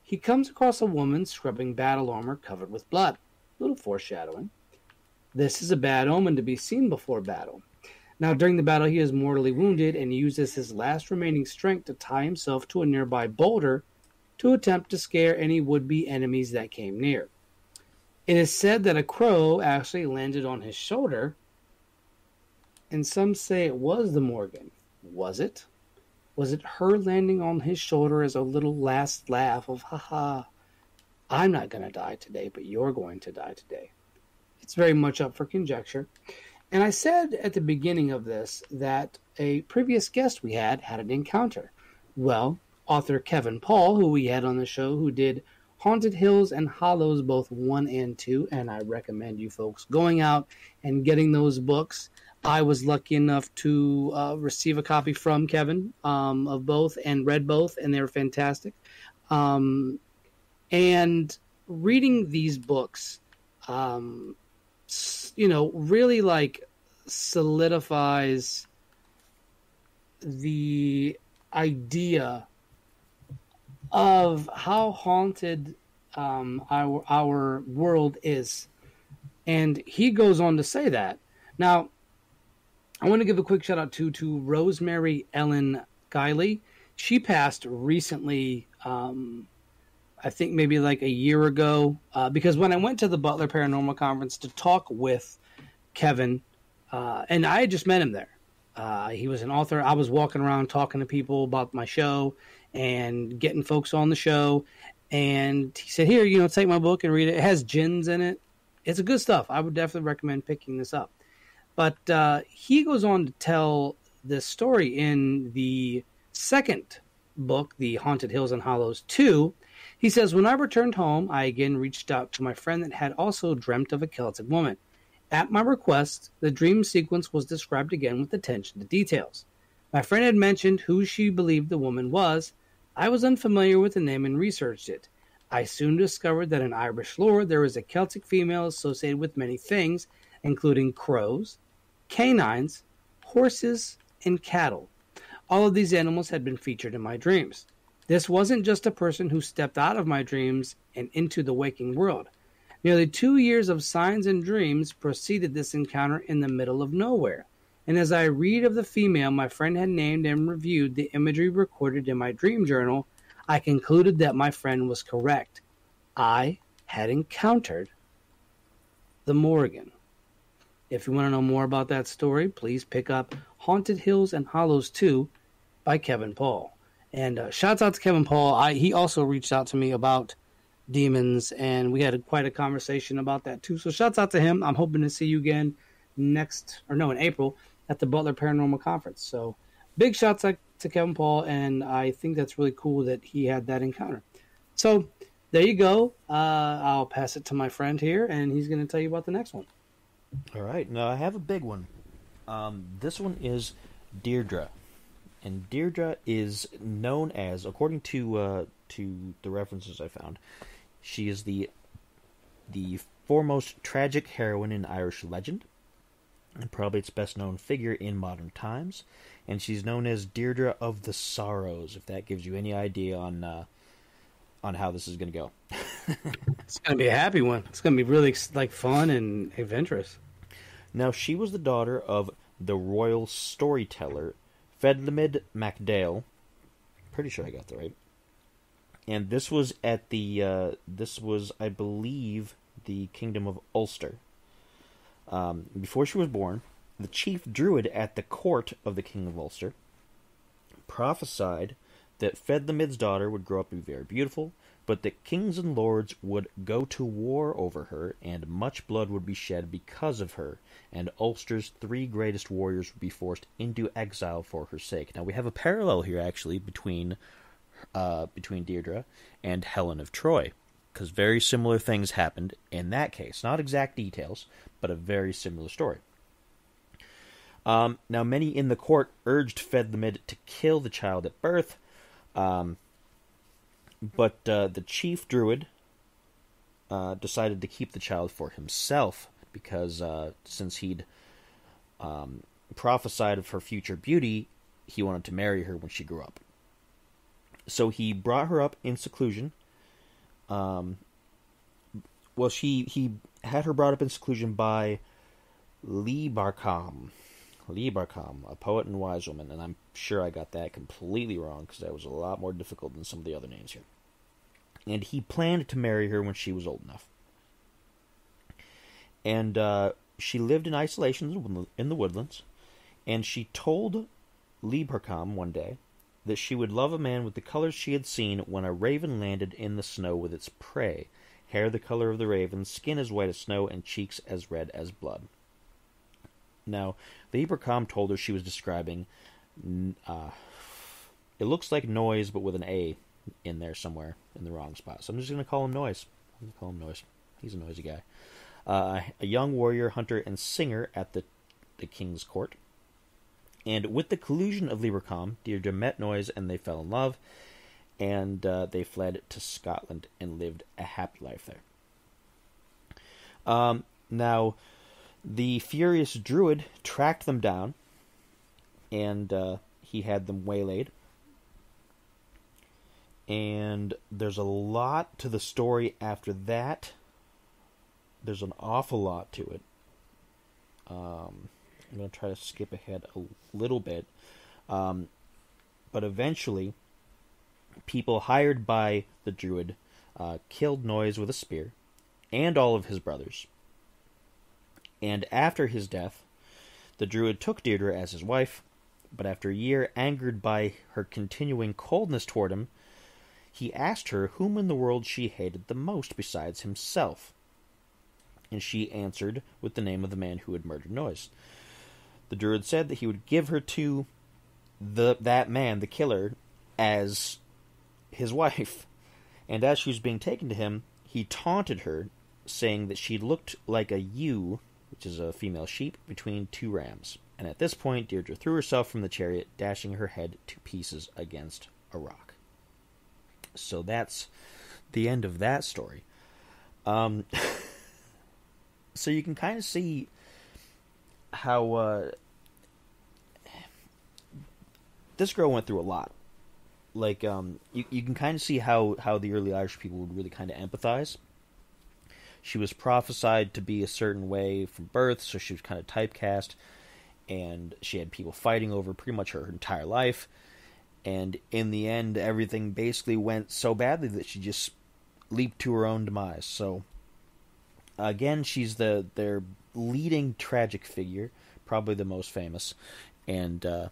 he comes across a woman scrubbing battle armor covered with blood. A little foreshadowing. This is a bad omen to be seen before battle. Now, during the battle, he is mortally wounded and uses his last remaining strength to tie himself to a nearby boulder to attempt to scare any would-be enemies that came near. It is said that a crow actually landed on his shoulder, and some say it was the Morgan. Was it? Was it her landing on his shoulder as a little last laugh of, haha, I'm not going to die today, but you're going to die today? It's very much up for conjecture. And I said at the beginning of this that a previous guest we had an encounter. Well, author Kevin Paul, who we had on the show, who did Haunted Hills and Hollows, both 1 and 2, and I recommend you folks going out and getting those books. I was lucky enough to receive a copy from Kevin of both and read both, and they were fantastic. And reading these books, really like solidifies the idea of how haunted our world is. And he goes on to say that. Now, I want to give a quick shout out to Rosemary Ellen Guiley. She passed recently, I think maybe like a year ago, because when I went to the Butler Paranormal Conference to talk with Kevin, and I had just met him there. He was an author. I was walking around talking to people about my show and getting folks on the show. And he said, here, take my book and read it. It has jinns in it. It's a good stuff. I would definitely recommend picking this up. But he goes on to tell this story in the second book, The Haunted Hills and Hollows 2. He says, when I returned home, I again reached out to my friend that had also dreamt of a Celtic woman. At my request, the dream sequence was described again with attention to details. My friend had mentioned who she believed the woman was. I was unfamiliar with the name and researched it. I soon discovered that in Irish lore there is a Celtic female associated with many things, including crows, canines, horses, and cattle. All of these animals had been featured in my dreams. This wasn't just a person who stepped out of my dreams and into the waking world. Nearly 2 years of signs and dreams preceded this encounter in the middle of nowhere. And as I read of the female my friend had named and reviewed the imagery recorded in my dream journal, I concluded that my friend was correct. I had encountered the Morrigan. If you want to know more about that story, please pick up Haunted Hills and Hollows 2 by Kevin Paul. And shouts out to Kevin Paul. He also reached out to me about demons, and we had quite a conversation about that too. So shouts out to him. I'm hoping to see you again in April at the Butler Paranormal Conference. So big shouts out to Kevin Paul, and I think that's really cool that he had that encounter. So there you go. I'll pass it to my friend here, and he's going to tell you about the next one. All right. Now I have a big one. This one is Deirdre. And Deirdre is known as, according to the references I found, she is the foremost tragic heroine in Irish legend, and probably its best known figure in modern times. And she's known as Deirdre of the Sorrows, if that gives you any idea on how this is going to go. It's going to be a happy one. It's going to be really fun and adventurous. Now, she was the daughter of the royal storyteller Fedlimid MacDale. Pretty sure I got that right. And this was I believe, the Kingdom of Ulster. Before she was born, the chief druid at the court of the King of Ulster prophesied that Fedlimid's daughter would grow up to be very beautiful, but that kings and lords would go to war over her, and much blood would be shed because of her, and Ulster's 3 greatest warriors would be forced into exile for her sake. Now, we have a parallel here, actually, between Deirdre and Helen of Troy, because very similar things happened in that case. Not exact details, but a very similar story. Now, many in the court urged Fedlimid to kill the child at birth, but the chief druid decided to keep the child for himself, because since he'd prophesied of her future beauty, he wanted to marry her when she grew up. So he brought her up in seclusion. He had her brought up in seclusion by Líbarcham, a poet and wise woman, and I'm sure I got that completely wrong, because that was a lot more difficult than some of the other names here. And he planned to marry her when she was old enough. And she lived in isolation in the woodlands, and she told Líbarcham one day that she would love a man with the colors she had seen when a raven landed in the snow with its prey, hair the color of the raven, skin as white as snow, and cheeks as red as blood. Now, Líbarcham told her she was describing, it looks like noise, but with an A in there somewhere in the wrong spot. So I'm just going to call him Noise. He's a noisy guy. A young warrior, hunter, and singer at the king's court. And with the collusion of Líbarcham, Deirdre met Noise, and they fell in love, and they fled to Scotland and lived a happy life there. Now, the furious druid tracked them down, and he had them waylaid. And there's a lot to the story after that. There's an awful lot to it. I'm going to try to skip ahead a little bit. But eventually, people hired by the druid killed Noise with a spear, and all of his brothers. And after his death, the druid took Deirdre as his wife, but after a year, angered by her continuing coldness toward him, He asked her whom in the world she hated the most besides himself, and she answered with the name of the man who had murdered Noise. The druid said that he would give her to that man, the killer, as his wife, and as she was being taken to him, he taunted her, saying that she looked like a ewe, which is a female sheep, between two rams. And at this point, Deirdre threw herself from the chariot, dashing her head to pieces against a rock. So that's the end of that story. So you can kind of see how this girl went through a lot. Like, you can kind of see how the early Irish people would really kind of empathize. She was prophesied to be a certain way from birth, so she was kind of typecast, and she had people fighting over pretty much her entire life. And in the end, everything basically went so badly that she just leaped to her own demise. So, again, she's their leading tragic figure, probably the most famous, and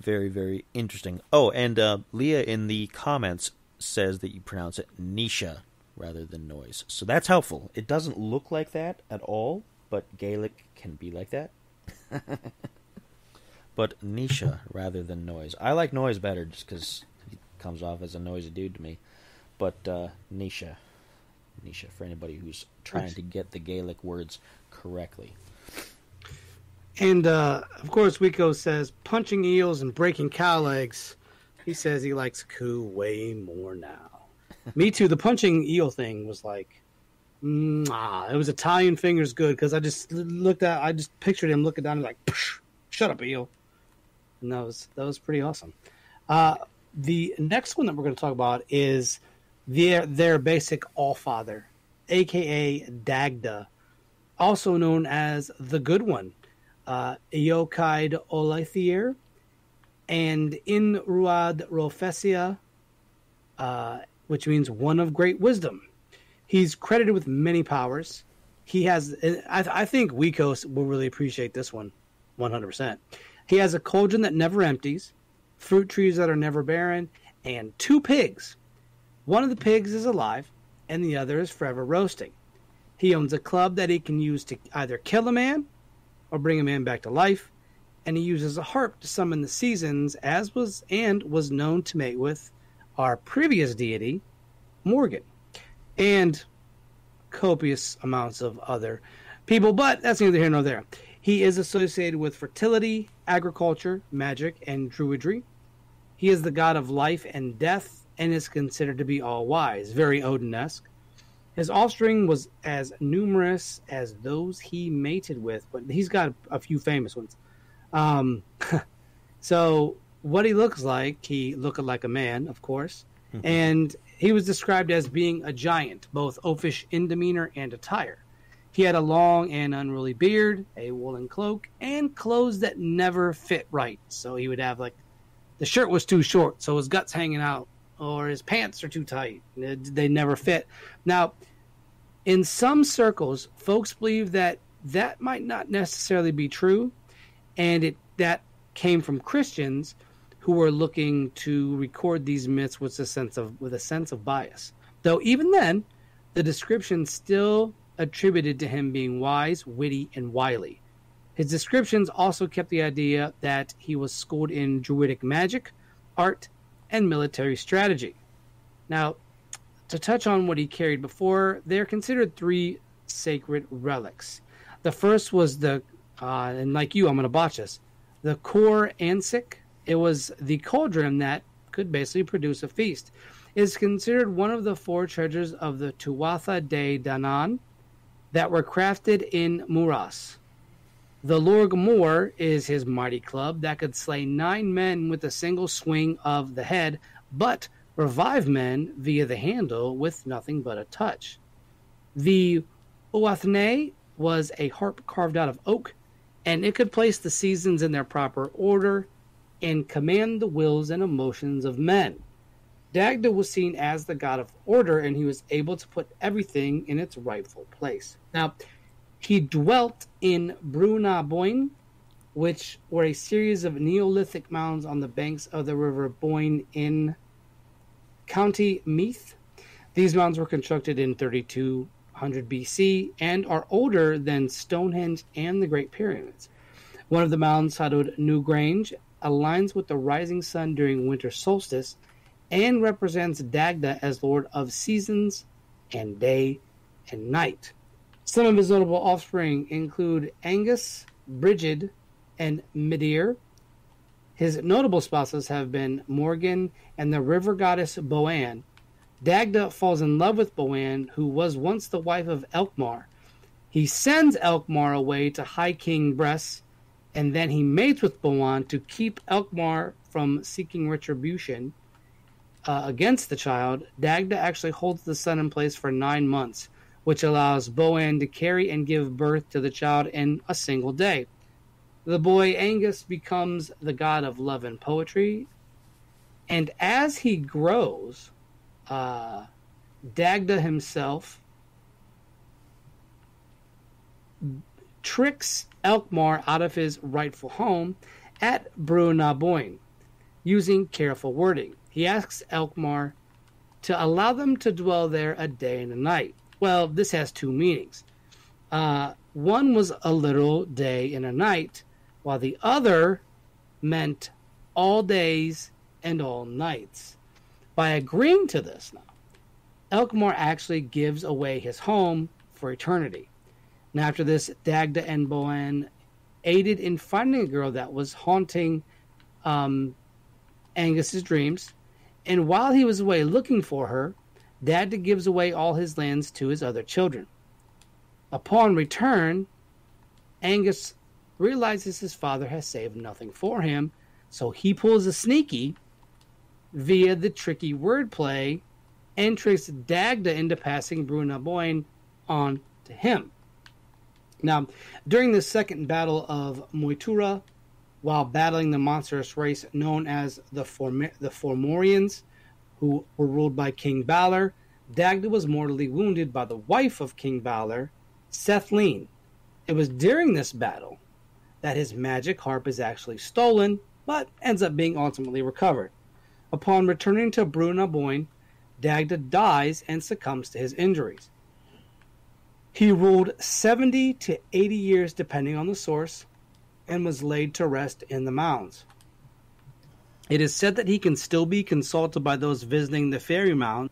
very, very interesting. Oh, and Leah in the comments says that you pronounce it Nisha rather than Noise. So that's helpful. It doesn't look like that at all, but Gaelic can be like that. But Nisha rather than Noise. I like Noise better just because he comes off as a noisy dude to me. But Nisha for anybody who's trying to get the Gaelic words correctly. And, of course, Wiko says, punching eels and breaking cow legs. He says he likes Koo way more now. Me too. The punching eel thing was like, it was Italian fingers good, because I just pictured him looking down and like, shut up, eel. And that was pretty awesome. The next one that we're going to talk about is their basic Allfather, a.k.a. Dagda, also known as the Good One. Eokaid Olaithier, and in Ruad Rofesia, which means one of great wisdom. He's credited with many powers. He has, I think Wikos will really appreciate this one, 100%. He has a cauldron that never empties, fruit trees that are never barren, and 2 pigs. One of the pigs is alive, and the other is forever roasting. He owns a club that he can use to either kill a man or bring a man back to life, and he uses a harp to summon the seasons, as was known to mate with our previous deity, Morgan, and copious amounts of other people, but that's neither here nor there. He is associated with fertility, agriculture, magic, and druidry. He is the god of life and death, and is considered to be all-wise, very Odin-esque. His offspring was as numerous as those he mated with, but he's got a few famous ones. So what he looks like, he looked like a man, of course, and he was described as being a giant, both oafish in demeanor and attire. He had a long and unruly beard, a woolen cloak, and clothes that never fit right. So he would have, like, the shirt was too short, so his guts hanging out, or his pants are too tight. They never fit. Now, in some circles, folks believe that might not necessarily be true, and that came from Christians who were looking to record these myths with a sense of bias. Though even then, the description still attributed to him being wise, witty, and wily. His descriptions also kept the idea that he was schooled in druidic magic, art, and military strategy. Now, to touch on what he carried before, they're considered 3 sacred relics. The first was and like you, I'm going to botch this, the Cor Ansik. It was the cauldron that could basically produce a feast. It is considered one of the 4 treasures of the Tuatha De Danann that were crafted in Muras. The Lorg Mor is his mighty club that could slay 9 men with a single swing of the head, but revive men via the handle with nothing but a touch. The Uathne was a harp carved out of oak, and it could place the seasons in their proper order and command the wills and emotions of men. Dagda was seen as the god of order, and he was able to put everything in its rightful place. Now, he dwelt in Bruna Boyne, which were a series of Neolithic mounds on the banks of the river Boyne in County Meath. These mounds were constructed in 3200 BC and are older than Stonehenge and the Great Pyramids. One of the mounds, titled New Grange, aligns with the rising sun during winter solstice and represents Dagda as lord of seasons and day and night. Some of his notable offspring include Angus, Brigid, and Midir. His notable spouses have been Morgan and the river goddess Boann. Dagda falls in love with Boann, who was once the wife of Elkmar. He sends Elkmar away to High King Bress, and then he mates with Boann to keep Elkmar from seeking retribution against the child. Dagda actually holds the son in place for 9 months, which allows Boann to carry and give birth to the child in a single day. The boy Angus becomes the god of love and poetry, and as he grows, Dagda himself tricks Elkmar out of his rightful home at Brunaboyne using careful wording. He asks Elkmar to allow them to dwell there a day and a night. Well, this has two meanings. One was a literal day and a night, while the other meant all days and all nights. By agreeing to this now, Elkmar actually gives away his home for eternity. Now, after this, Dagda and Boann aided in finding a girl that was haunting Angus's dreams, and while he was away looking for her, Dagda gives away all his lands to his other children. Upon return, Angus realizes his father has saved nothing for him, so he pulls a sneaky via the tricky wordplay and tricks Dagda into passing Brunaboyne on to him. Now, during the Second Battle of Moytura, while battling the monstrous race known as the Fomorians, who were ruled by King Balor, Dagda was mortally wounded by the wife of King Balor, Sethleen. It was during this battle that his magic harp is actually stolen, but ends up being ultimately recovered. Upon returning to Brunaboyne, Dagda dies and succumbs to his injuries. He ruled 70 to 80 years depending on the source, and was laid to rest in the mounds. It is said that he can still be consulted by those visiting the fairy mound,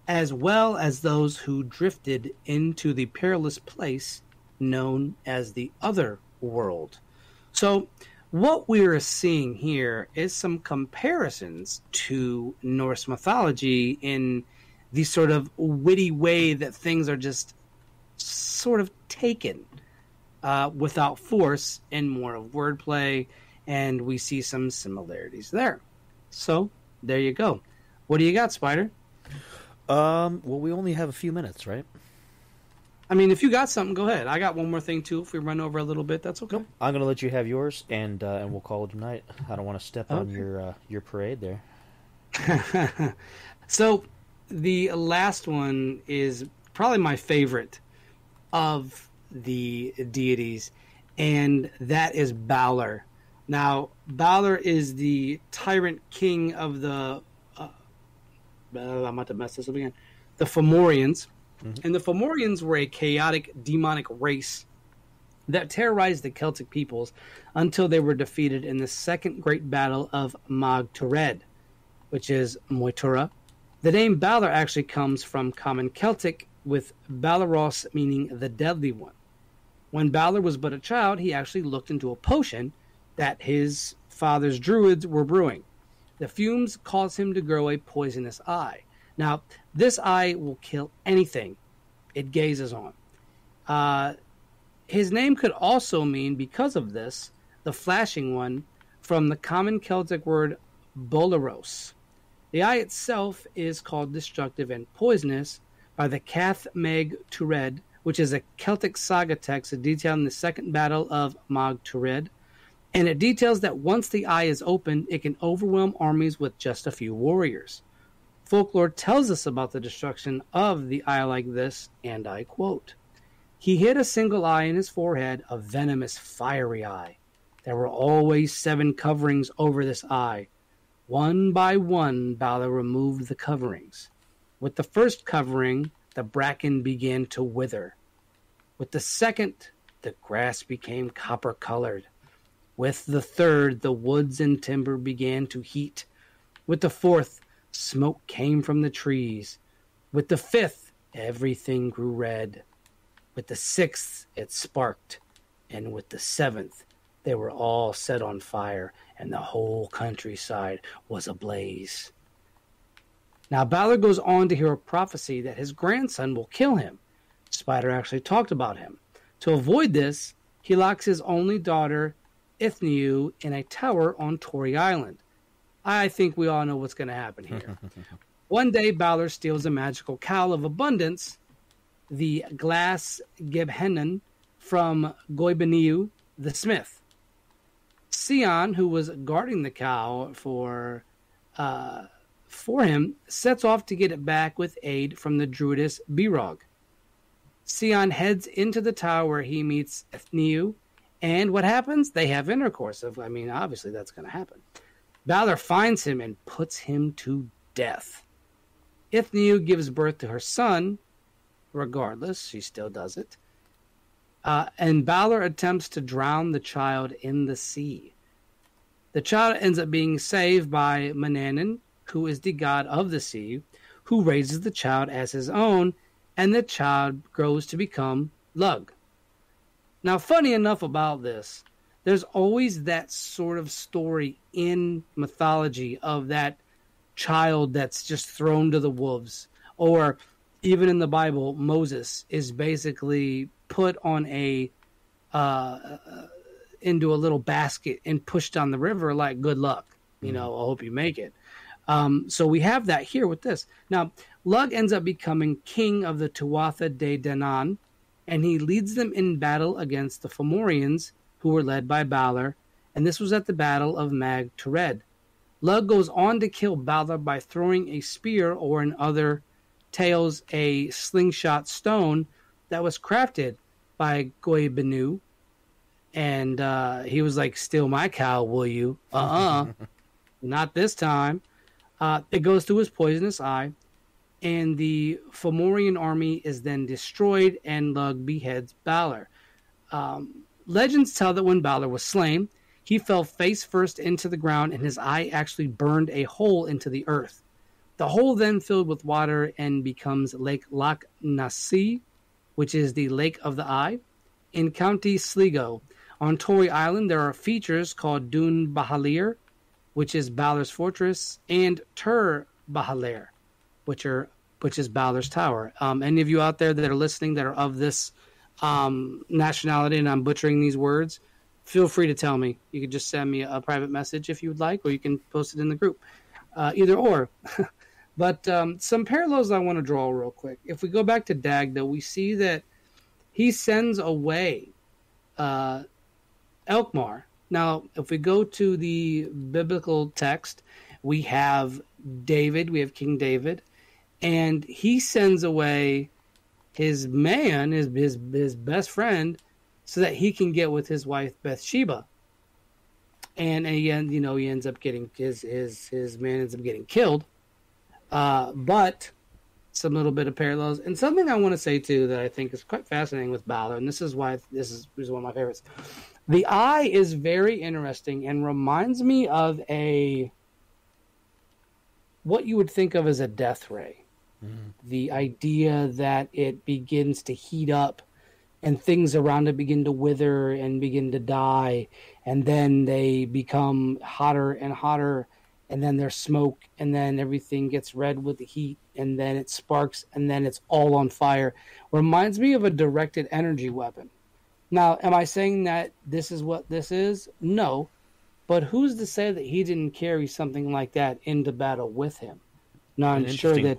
as well as those who drifted into the perilous place known as the Other World. So, what we're seeing here is some comparisons to Norse mythology in the sort of witty way that things are just sort of taken without force and more of wordplay, and we see some similarities there. So, there you go. What do you got, Spider? Well, we only have a few minutes, right? I mean, if you got something, go ahead. I got one more thing, too. If we run over a little bit, that's okay. Nope. I'm going to let you have yours, and we'll call it a night. I don't want to step on your parade there. So, the last one is probably my favorite of the deities, and that is Balor. Now, Balor is the tyrant king of the... I'm about to mess this up again. The Fomorians. Mm-hmm. And the Fomorians were a chaotic, demonic race that terrorized the Celtic peoples until they were defeated in the Second Great Battle of Mag Tuired, which is Moytura. The name Balor actually comes from Common Celtic, with Balaros meaning the deadly one. When Balor was but a child, he actually looked into a potion that his father's druids were brewing. The fumes caused him to grow a poisonous eye. Now, this eye will kill anything it gazes on. His name could also mean, because of this, the flashing one, from the Common Celtic word bolaros. The eye itself is called destructive and poisonous by the Cath Meg Tuired, which is a Celtic saga text detailing the Second Battle of Mag Tuired. And it details that once the eye is opened, it can overwhelm armies with just a few warriors. Folklore tells us about the destruction of the eye like this, and I quote, "He hid a single eye in his forehead, a venomous, fiery eye. There were always 7 coverings over this eye. One by one, Balor removed the coverings. With the first covering, the bracken began to wither. With the second, the grass became copper-colored. With the third, the woods and timber began to heat. With the fourth, smoke came from the trees. With the fifth, everything grew red. With the sixth, it sparked. And with the seventh, they were all set on fire, and the whole countryside was ablaze. Now, Balor goes on to hear a prophecy that his grandson will kill him. Spider actually talked about him. To avoid this, he locks his only daughter, Ithniu, in a tower on Tory Island. I think we all know what's going to happen here. One day, Balor steals a magical cowl of abundance, the glass Gebhennen, from Goibniu, the smith. Sion, who was guarding the cow for him, sets off to get it back with aid from the druidess Birog. Sion heads into the tower where he meets Ithniu, and what happens? They have intercourse. Obviously that's going to happen. Balor finds him and puts him to death. Ithniu gives birth to her son. Regardless, she still does it. And Balor attempts to drown the child in the sea. The child ends up being saved by Manannan, who is the god of the sea, who raises the child as his own, and the child grows to become Lug. Now, funny enough about this, there's always that sort of story in mythology of that child that's just thrown to the wolves. Or even in the Bible, Moses is basically put on into a little basket and pushed down the river like, good luck. I hope you make it. So we have that here with this. Now, Lug ends up becoming king of the Tuatha De Danann, and he leads them in battle against the Fomorians, who were led by Balor, and this was at the Battle of Mag Tured. Lug goes on to kill Balor by throwing a spear, or in other tales, a slingshot stone that was crafted by Goibniu, and he was like, steal my cow, will you? Not this time. It goes through his poisonous eye, and the Fomorian army is then destroyed, and Lug beheads Balor. Legends tell that when Balor was slain, he fell face first into the ground, and his eye actually burned a hole into the earth. The hole then filled with water and becomes Lake Loch Nessy, which is the Lake of the Eye. In County Sligo, on Tory Island, there are features called Dún Bahalir, which is Balor's fortress, and Tur Bahalir, which is Balor's tower. Any of you out there that are listening that are of this nationality, and I'm butchering these words, feel free to tell me. You can just send me a private message if you would like, or you can post it in the group. Either or. But some parallels I want to draw real quick. If we go back to Dagda, we see that he sends away Elkmar. Now, if we go to the biblical text, we have David, we have King David, and he sends away his man, his best friend, so that he can get with his wife Bathsheba. And again, he ends up getting his man ends up getting killed. But some little bit of parallels, and something I want to say too that I think is quite fascinating with Balor, and this is why this is one of my favorites. The eye is very interesting and reminds me of what you would think of as a death ray. Mm-hmm. The idea that it begins to heat up and things around it begin to wither and begin to die, and then they become hotter and hotter, and then there's smoke, and then everything gets red with the heat, and then it sparks, and then it's all on fire. Reminds me of a directed energy weapon. Now, am I saying that this is what this is? No. But who's to say that he didn't carry something like that into battle with him? Now, I'm sure that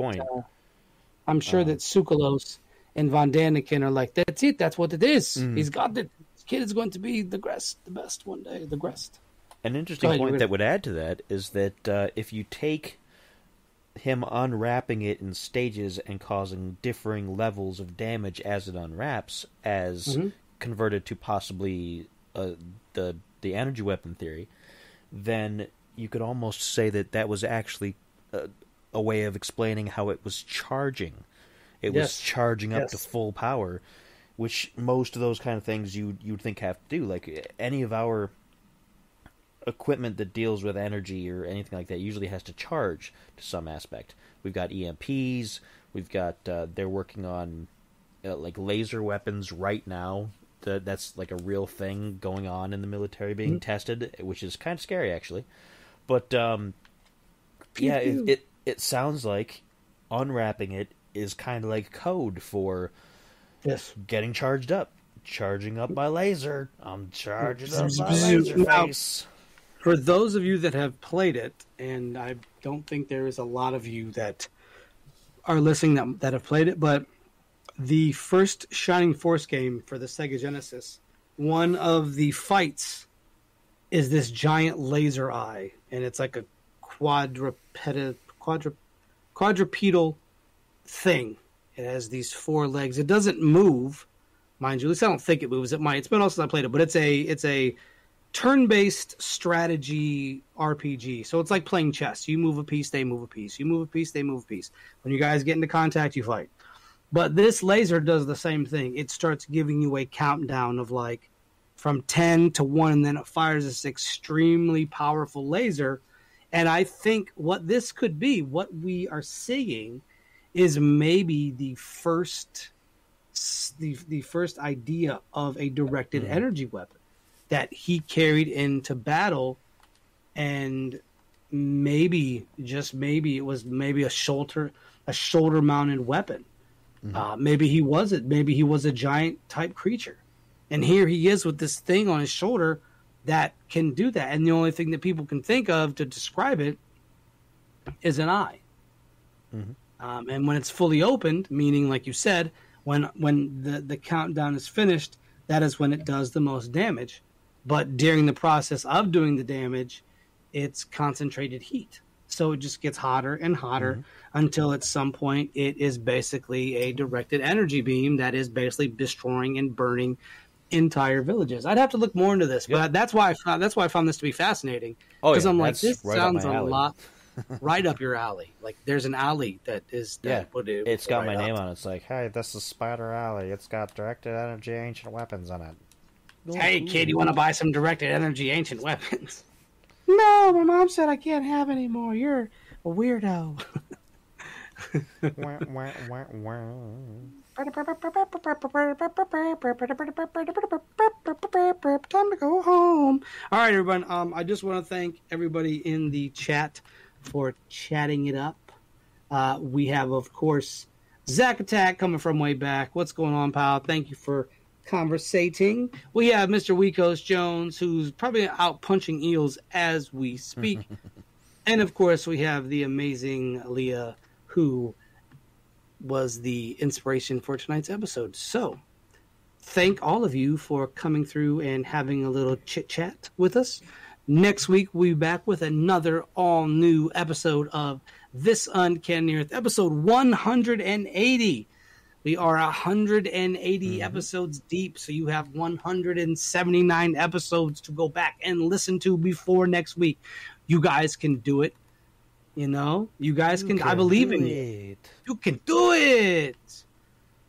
Tsoukalos and Von Daniken are like, that's it, that's what it is. Mm. He's got it. This kid is going to be the best one day, the Grest. An interesting point that would add to that is that if you take him unwrapping it in stages and causing differing levels of damage as it unwraps, as converted to possibly the energy weapon theory, then you could almost say that was actually a way of explaining how it was charging. It was charging up to full power, which most of those kind of things you'd think have to do. Like any of our equipment that deals with energy or anything like that usually has to charge to some aspect. We've got EMPs. We've got they're working on like laser weapons right now. That's like a real thing going on in the military being tested, which is kind of scary actually. But it sounds like unwrapping it is kind of like code for getting charged up. Charging up my laser. I'm charging up my laser face. For those of you that have played it, and I don't think there is a lot of you that are listening that have played it, but the first Shining Force game for the Sega Genesis, one of the fights is this giant laser eye, and it's like a quadrupedal thing. It has these 4 legs. It doesn't move, mind you. At least I don't think it moves. It might. It's been a while since I played it, but it's a turn-based strategy RPG. So it's like playing chess. You move a piece, they move a piece. You move a piece, they move a piece. When you guys get into contact, you fight. But this laser does the same thing. It starts giving you a countdown of like from 10 to 1, and then it fires this extremely powerful laser. And I think what this could be, what we are seeing, is maybe the first idea of a directed energy weapon that he carried into battle, and maybe, just maybe, it was maybe a shoulder mounted weapon. Maybe he was it. Maybe he was a giant type creature, and here he is with this thing on his shoulder that can do that. And the only thing that people can think of to describe it is an eye. And when it's fully opened, meaning like you said, when the countdown is finished, that is when it does the most damage. But during the process of doing the damage, it's concentrated heat. So it just gets hotter and hotter until at some point it is basically a directed energy beam that is basically destroying and burning entire villages. I'd have to look more into this, but that's why I found this to be fascinating. Because I'm like, this right sounds a lot right up your alley. Like there's an alley that is it's got my name on it. It's like, hey, this is Spider Alley. It's got directed energy ancient weapons on it. Hey, kid, you want to buy some directed energy ancient weapons? No, my mom said I can't have any more. You're a weirdo. Time to go home. All right, everyone. I just want to thank everybody in the chat for chatting it up. We have, of course, Zack Attack coming from way back. What's going on, pal? Thank you for conversating. We have Mr. Wekos Jones, who's probably out punching eels as we speak. And, of course, we have the amazing Leah, who was the inspiration for tonight's episode. So, thank all of you for coming through and having a little chit-chat with us. Next week, we'll be back with another all-new episode of This Uncanny Earth, episode 180. We are 180 episodes deep, so you have 179 episodes to go back and listen to before next week. You guys can do it. You know? You guys can. I believe in you. You can do it.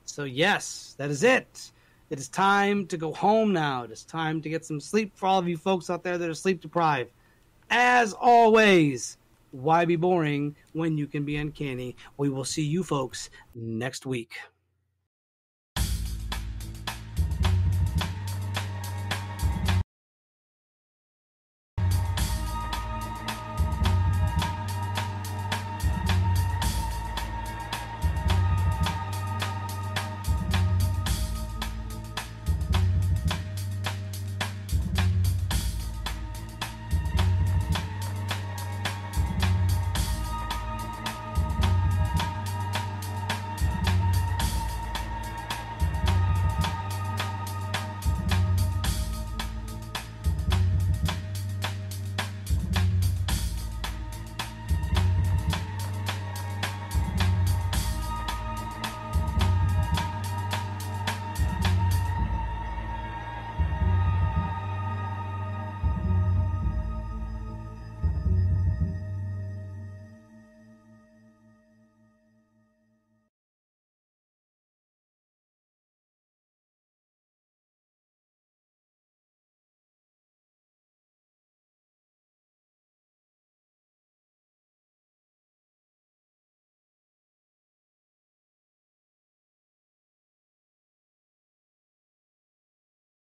So, yes, that is it. It is time to go home now. It is time to get some sleep for all of you folks out there that are sleep deprived. As always, why be boring when you can be uncanny? We will see you folks next week.